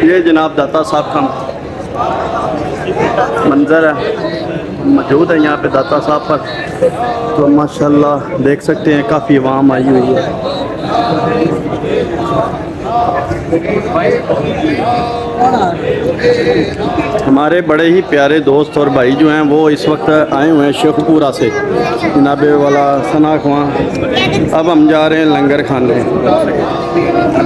ये जनाब दाता साहब का मंज़र है, मौजूद है यहाँ पे दाता साहब पर। तो माशाल्लाह देख सकते हैं काफ़ी आवाम आई हुई है। हमारे बड़े ही प्यारे दोस्त और भाई जो हैं वो इस वक्त आए हुए हैं शेखपुरा से, जनाब वाला सना खुआ। अब हम जा रहे हैं लंगर खाने।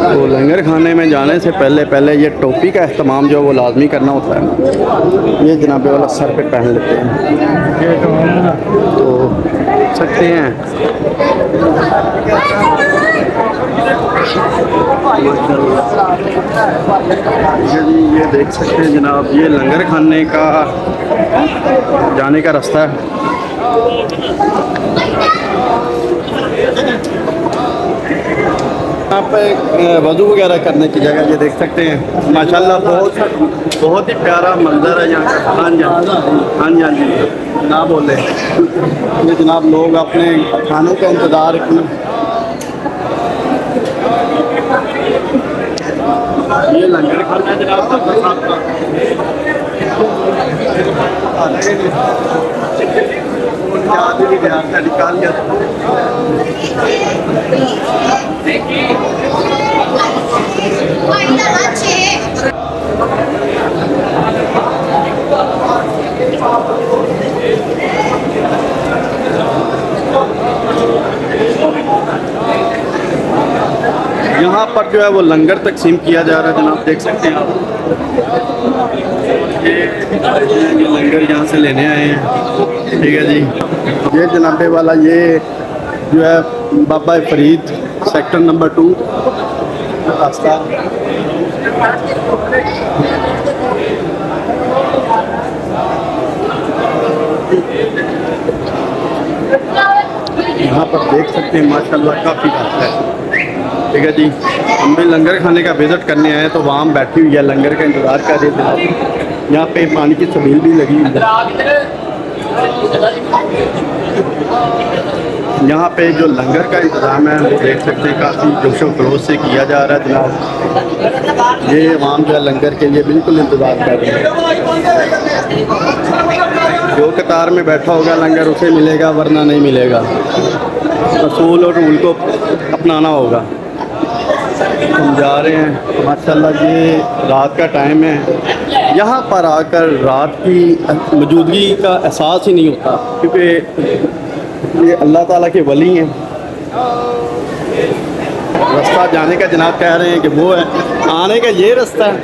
तो लंगर खाने में जाने से पहले ये टोपी का इस्तेमाल जो है वो लाजमी करना होता है। ये जनाब वाला सर पे पहन लेते हैं तो सकते हैं। ये देख सकते हैं जनाब, ये लंगर खाने का जाने का रास्ता है। यहाँ पे वज़ू वगैरह करने की जगह ये देख सकते हैं। माशाल्लाह बहुत ही प्यारा मंजर है यहाँ का। हाँ जी हाँ जी ना बोले। ये जनाब लोग अपने खाने का इंतज़ार ये लंगर खाना है जनाब साहब का। निकाल गया यहाँ पर जो है वो लंगर तकसीम किया जा रहा है जनाब, देख सकते हैं आप। ये लंगर यहाँ से लेने आए हैं, ठीक है जी। ये जनाबे वाला ये जो है बाबा फरीद सेक्टर नंबर 2 रास्ता। यहाँ पर देख सकते हैं माशाल्लाह काफ़ी रास्ता है, ठीक है जी। हम भी लंगर खाने का विज़िट करने आए तो वहाँ बैठी हुई है, लंगर का इंतज़ार कर रहे थे। यहाँ पे पानी की छबील भी लगी हुई है। यहाँ पे जो लंगर का इंतज़ाम है वो देख सकते हैं काफ़ी जोशो खरोश से किया जा रहा है जनाब। ये आवाम जो है लंगर के लिए बिल्कुल इंतज़ार कर रहे हैं। जो कतार में बैठा होगा लंगर उसे मिलेगा, वरना नहीं मिलेगा। रसूल और रूल को अपनाना होगा। हम जा रहे हैं माशाल्लाह। ये रात का टाइम है, यहाँ पर आकर रात की मौजूदगी का एहसास ही नहीं होता, क्योंकि ये अल्लाह ताला के वली हैं। रास्ता जाने का जनाब कह रहे हैं कि वो है, आने का ये रास्ता है,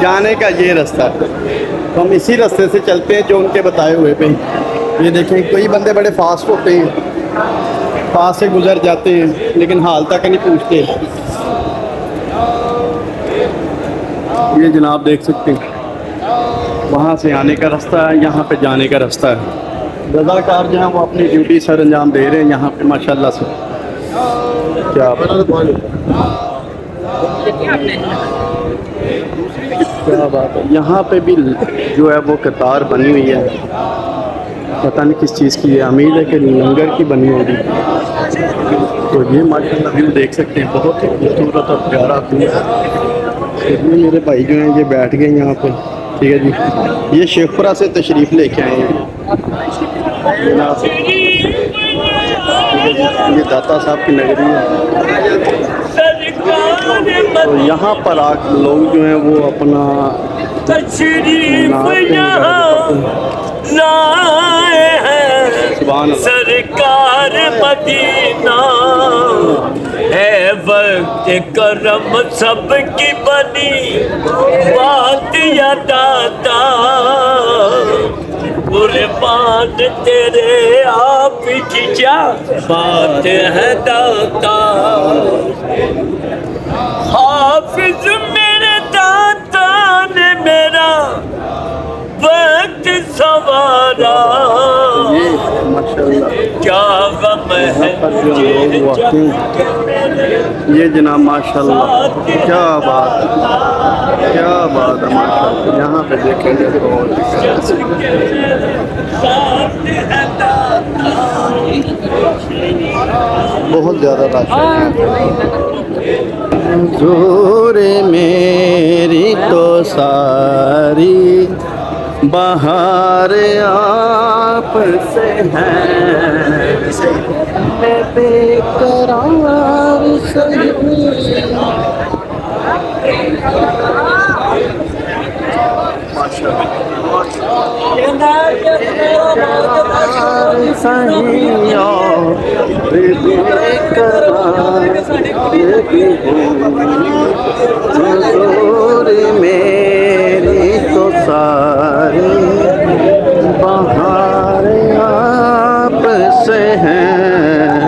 जाने का ये रास्ता है। तो हम इसी रास्ते से चलते हैं जो उनके बताए हुए पे। ये देखें कई बंदे बड़े फास्ट होते हैं, पास से गुजर जाते हैं लेकिन हाल तक नहीं पूछते। ये जनाब देख सकते हैं वहाँ से आने का रास्ता है, यहाँ पे जाने का रास्ता है। रज़ाकार जो हैं वो अपनी ड्यूटी सर अंजाम दे रहे हैं यहाँ पे माशाल्लाह से। क्या बात है। यहाँ पे भी जो है वो कतार बनी हुई है, पता नहीं किस चीज़ की है, उम्मीद है कि लंगर की बनी होगी। तो ये माशाल्लाह व्यू देख सकते हैं, बहुत ही खूबसूरत और प्यारा व्यू है। ये मेरे भाई जो हैं ये बैठ गए यहाँ पे, ठीक है जी। ये शेखपुरा से तशरीफ़ लेके आए हैं। ये दाता साहब की नगरी है। तो यहाँ पर आकर लोग जो हैं वो अपना सरकार मदीना है, वक्त करम सबकी बनी बात या दाता। कुर्बान तेरे आप की क्या बात है दाता। हाफिज मेरे दाता ने मेरा वक्त सवारा, क्या गम है ये जनाब माशाल्लाह, क्या बात है माशाल्लाह। यहाँ पे देखेंगे तो बहुत ज़्यादा रश है। जोरे मेरी तो सारी बहार आप से है, मैं बेकरार सही मेरी तो सारी बहार आप से हैं।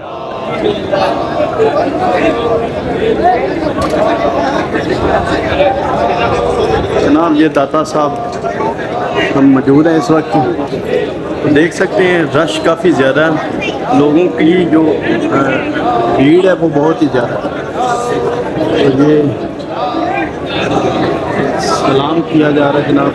जनाब ये दाता साहब हम मौजूद हैं इस वक्त, देख सकते हैं रश काफ़ी ज़्यादा, लोगों की जो भीड़ है वो बहुत ही ज़्यादा। तो ये सलाम किया जा रहा है जनाब।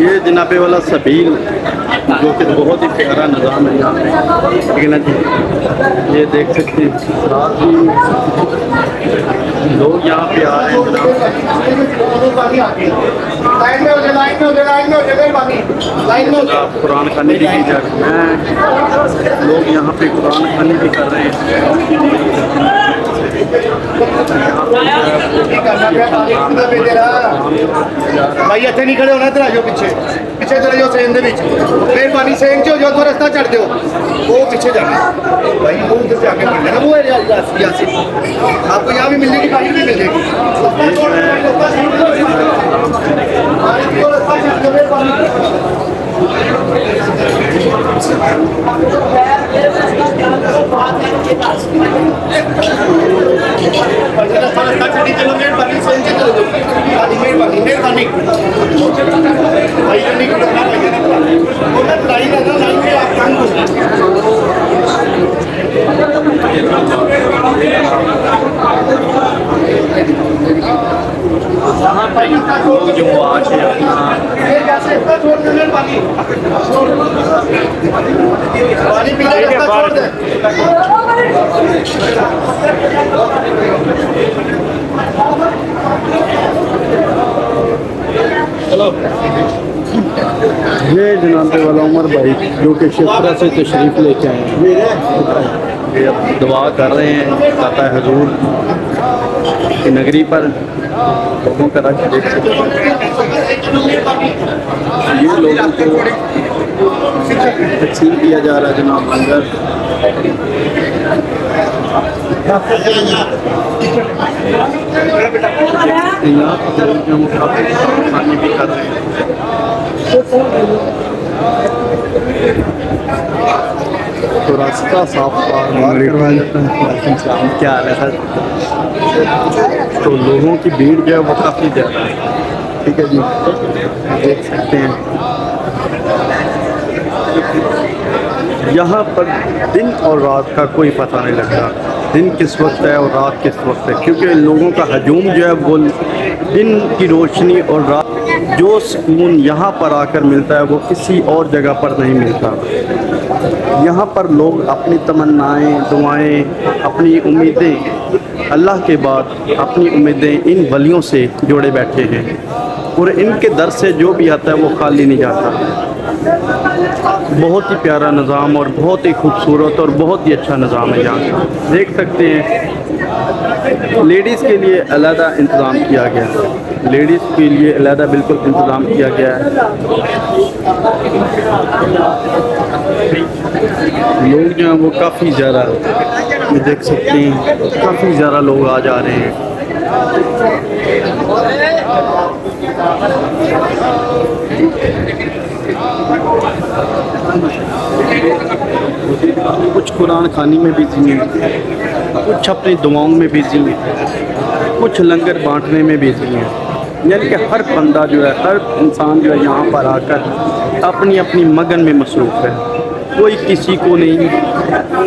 ये जनाबे वाला सबील जो कि बहुत ही प्यारा निज़ाम है यहाँ पे, ठीक है ना जी। ये देख सकते हैं साथ ही लोग यहाँ पे आ रहे हैं जनाब। कुरान खानी भी की जा रही है, लोग यहाँ पे कुरान खानी भी कर रहे हैं। भाई इतने नहीं खड़े होना, इधर आ जाओ, पीछे पीछे चले जाओ, सेन दे विच मेहरबानी, सेन चो जो तो रास्ता चढ़ दो, वो पीछे जाना भाई, वो उधर से आगे बढ़ जाना, वो यासिन आपको यहाँ भी मिल जाएगी, बाहर भी मिल जाएगी। चलो मेहरबानी, सेन से चलो, मेहरबानी मेहरबानी भाई नहीं करना, लाइन है ना, लाइन में आप काम जो आज पानी पीने का छोड़ दे। ये जनाबे वाला उमर भाई जो कि शिफरा से तशरीफ़ लेके आए हैं, ये अब दुआ कर रहे हैं दाता हजूर की नगरी पर लोगों का रख देख सकते हैं। ये लोगों को तकसीम किया जा रहा है जनाब लंगर। यहाँ खाने भी कर रहे हैं। तो रास्ता साफ करवाया जाता है। क्या हाल है सर? तो लोगों की भीड़ जो है वो काफ़ी ज़्यादा है, ठीक है जी, देख सकते हैं। यहाँ पर दिन और रात का कोई पता नहीं लगता, दिन किस वक्त है और रात किस वक्त है, क्योंकि लोगों का हजूम जो है वो दिन की रोशनी और रात जो सुकून यहाँ पर आकर मिलता है वो किसी और जगह पर नहीं मिलता। यहाँ पर लोग अपनी तमन्नाएं, दुआएं, अपनी उम्मीदें अल्लाह के बाद अपनी उम्मीदें इन वलियों से जोड़े बैठे हैं और इनके दर से जो भी आता है वो खाली नहीं जाता। बहुत ही प्यारा निज़ाम और बहुत ही खूबसूरत और बहुत ही अच्छा निज़ाम है यहाँ का, देख सकते हैं। लेडीज़ के लिए अलहदा इंतज़ाम किया गया है, लेडीज़ के लिए अलहदा बिल्कुल इंतज़ाम किया गया है। लोग जो हैं वो काफ़ी ज़्यादा, ये देख सकते हैं, काफ़ी ज़्यादा लोग आ जा रहे हैं। कुछ कुरान खानी में बिजी हैं, कुछ अपनी दुआओं में बिजी हैं, कुछ लंगर बांटने में बिजी हैं। यानी कि हर बंदा जो है, हर इंसान जो है यहाँ पर आकर अपनी अपनी मगन में मसरूफ़ है। कोई किसी को नहीं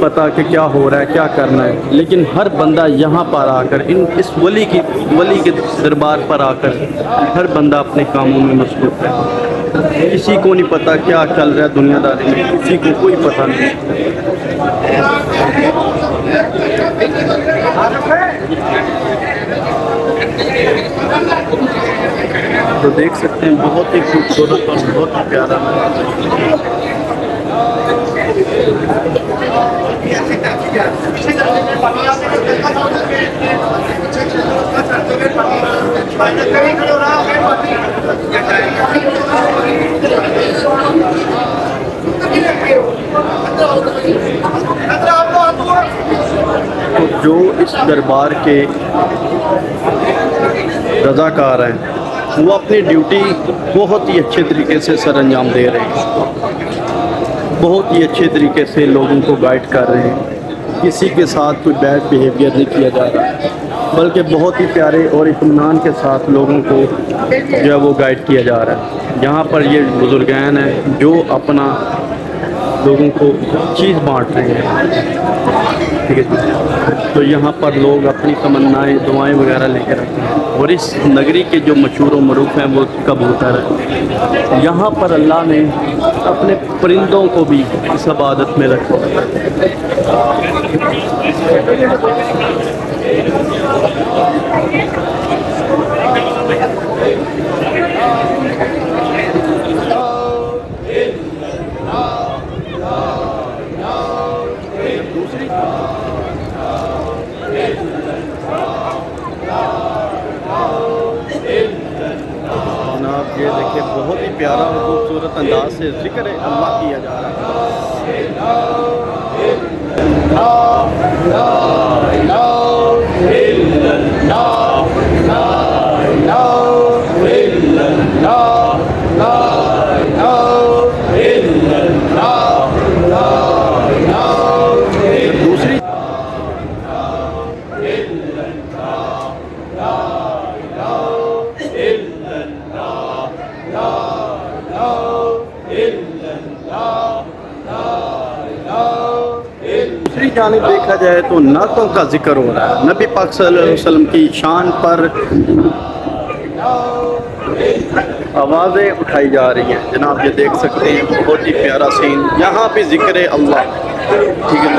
पता कि क्या हो रहा है, क्या करना है, लेकिन हर बंदा यहाँ पर आकर इस वली के दरबार पर आकर हर बंदा अपने कामों में मसरूफ़ है। किसी को नहीं पता क्या चल रहा है दुनियादारी में, किसी को कोई पता नहीं। तो देख सकते हैं बहुत ही खूबसूरत और बहुत ही प्यारा तो जो इस दरबार के रज़ाकार हैं वो अपनी ड्यूटी बहुत ही अच्छे तरीके से सर अंजाम दे रहे हैं, बहुत ही अच्छे तरीके से लोगों को गाइड कर रहे हैं। किसी के साथ कोई बैड बिहेवियर नहीं किया जा रहा, बल्कि बहुत ही प्यारे और इत्मीनान के साथ लोगों को जो है वो गाइड किया जा रहा है। यहाँ पर ये बुजुर्गान हैं जो अपना लोगों को चीज़ बांट रहे हैं, ठीक है। तो यहाँ पर लोग अपनी तमन्नाएं दुआएं वगैरह लेकर रखते हैं। और इस नगरी के जो मशहूर मरूफ हैं वो कबूतर है। यहाँ पर अल्लाह ने अपने परिंदों को भी इस इबादत में रखा। ये देखिए बहुत ही प्यारा और खूबसूरत अंदाज से जिक्र अल्लाह किया जा रहा है। दूसरी जानिब देखा जाए तो नातों का जिक्र हो रहा है। नबी पाक सल्लल्लाहु अलैहि वसल्लम की शान पर आवाज़ें उठाई जा रही हैं। जनाब ये देख सकते हैं बहुत ही प्यारा सीन, यहाँ भी जिक्र अल्लाह, ठीक है।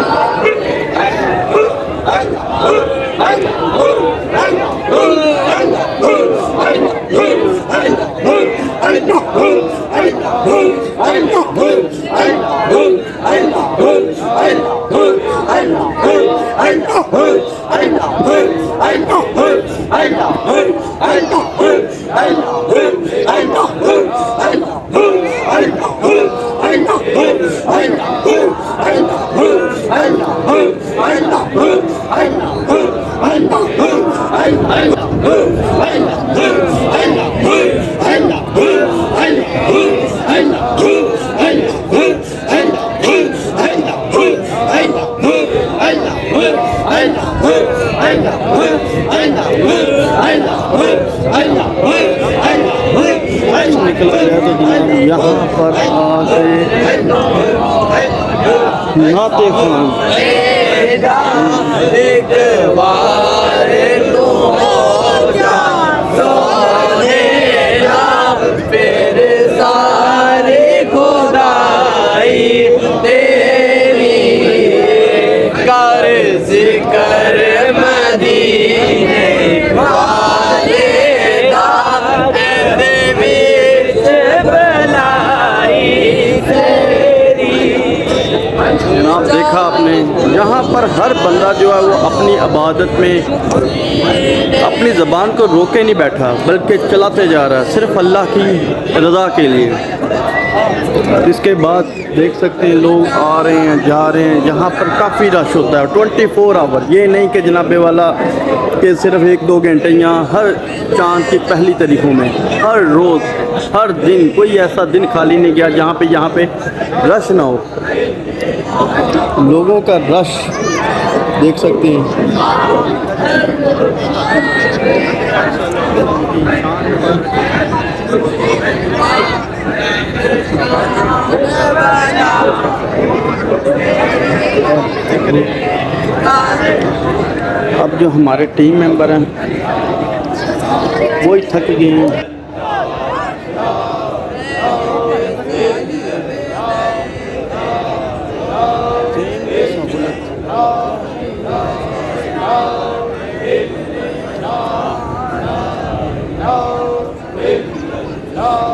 निकला गया तो जनाब यहाँ पर आके नाते खान जनाब देखा आपने, यहाँ पर हर बंदा जो है वो अपनी इबादत में अपनी ज़बान को रोके नहीं बैठा, बल्कि चलाते जा रहा है सिर्फ अल्लाह की रज़ा के लिए। इसके बाद देख सकते हैं लोग आ रहे हैं जा रहे हैं, यहाँ पर काफ़ी रश होता है 24 आवर। ये नहीं कि जनाबे वाला कि सिर्फ 1-2 घंटे, यहाँ हर चाँद की पहली तारीखों में हर रोज़ हर दिन कोई ऐसा दिन खाली नहीं गया जहाँ पे यहाँ पे रश ना हो। लोगों का रश देख सकते हैं। अब जो हमारे टीम मेंबर हैं वो ही थक गए हैं। ਯਾ